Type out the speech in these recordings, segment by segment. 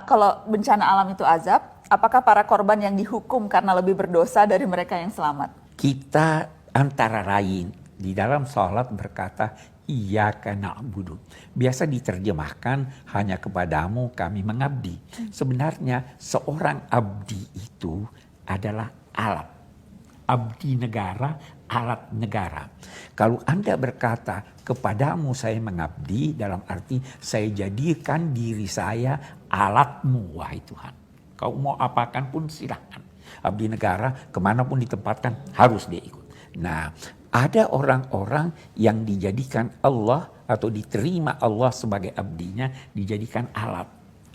kalau bencana alam itu azab, apakah para korban yang dihukum karena lebih berdosa dari mereka yang selamat? Kita antara lain di dalam sholat berkata, Iyyaka na'budu. Biasa diterjemahkan hanya kepadamu kami mengabdi. Sebenarnya seorang abdi itu adalah alat. Abdi negara, alat negara. Kalau Anda berkata kepadamu saya mengabdi, dalam arti saya jadikan diri saya alatmu, wahai Tuhan. Kau mau apakan pun silahkan. Abdi negara kemanapun ditempatkan harus dia ikut. Nah, ada orang-orang yang dijadikan Allah atau diterima Allah sebagai abdinya, dijadikan alat.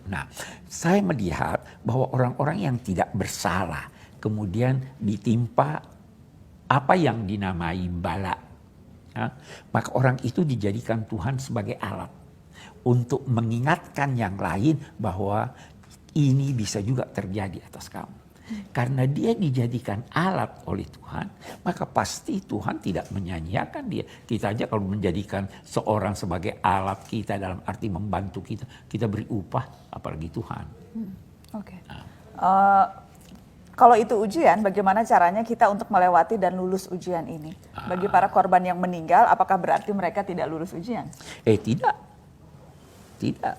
Nah, saya melihat bahwa orang-orang yang tidak bersalah kemudian ditimpa apa yang dinamai bala, ya, maka orang itu dijadikan Tuhan sebagai alat untuk mengingatkan yang lain bahwa ini bisa juga terjadi atas kamu. Karena dia dijadikan alat oleh Tuhan, maka pasti Tuhan tidak menyanyiakan dia. Kita aja kalau menjadikan seorang sebagai alat kita dalam arti membantu kita, kita beri upah, apalagi Tuhan. Oke. Kalau itu ujian, bagaimana caranya kita untuk melewati dan lulus ujian ini? Bagi para korban yang meninggal, apakah berarti mereka tidak lulus ujian? Tidak. Tidak.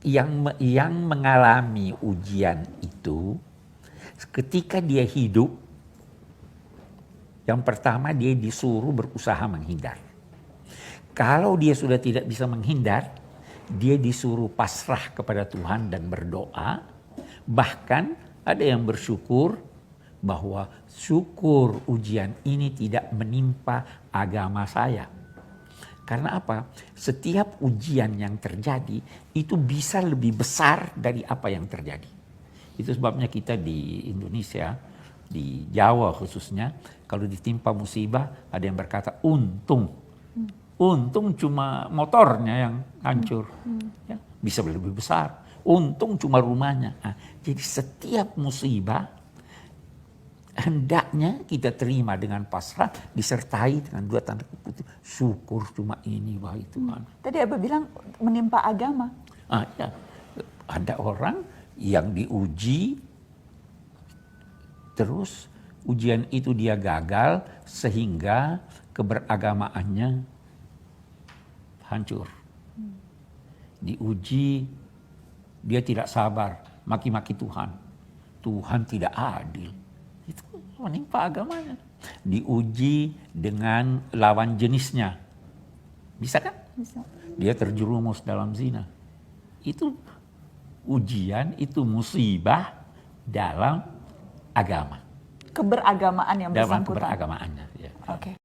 Yang mengalami ujian itu, ketika dia hidup, yang pertama dia disuruh berusaha menghindar. Kalau dia sudah tidak bisa menghindar, dia disuruh pasrah kepada Tuhan dan berdoa. Bahkan ada yang bersyukur bahwa syukur ujian ini tidak menimpa agama saya. Karena apa? Setiap ujian yang terjadi itu bisa lebih besar dari apa yang terjadi. Itu sebabnya kita di Indonesia, di Jawa khususnya, kalau ditimpa musibah ada yang berkata untung. Untung cuma motornya yang hancur. Ya, bisa lebih besar. Untung cuma rumahnya. Nah, jadi setiap musibah hendaknya kita terima dengan pasrah, disertai dengan dua tanda kutip, syukur cuma ini, wahai Tuhan. Tadi Abah bilang menimpa agama. Ya. Ada orang yang diuji, terus ujian itu dia gagal sehingga keberagamaannya hancur. Diuji, dia tidak sabar, maki-maki Tuhan. Tuhan tidak adil. Itu menimpa agamanya. Diuji dengan lawan jenisnya. Bisa kan? Bisa. Dia terjerumus dalam zina. Itu ujian, itu musibah dalam agama. Keberagamaan yang Dalam bersangkutan. keberagamaannya. Ya. Oke.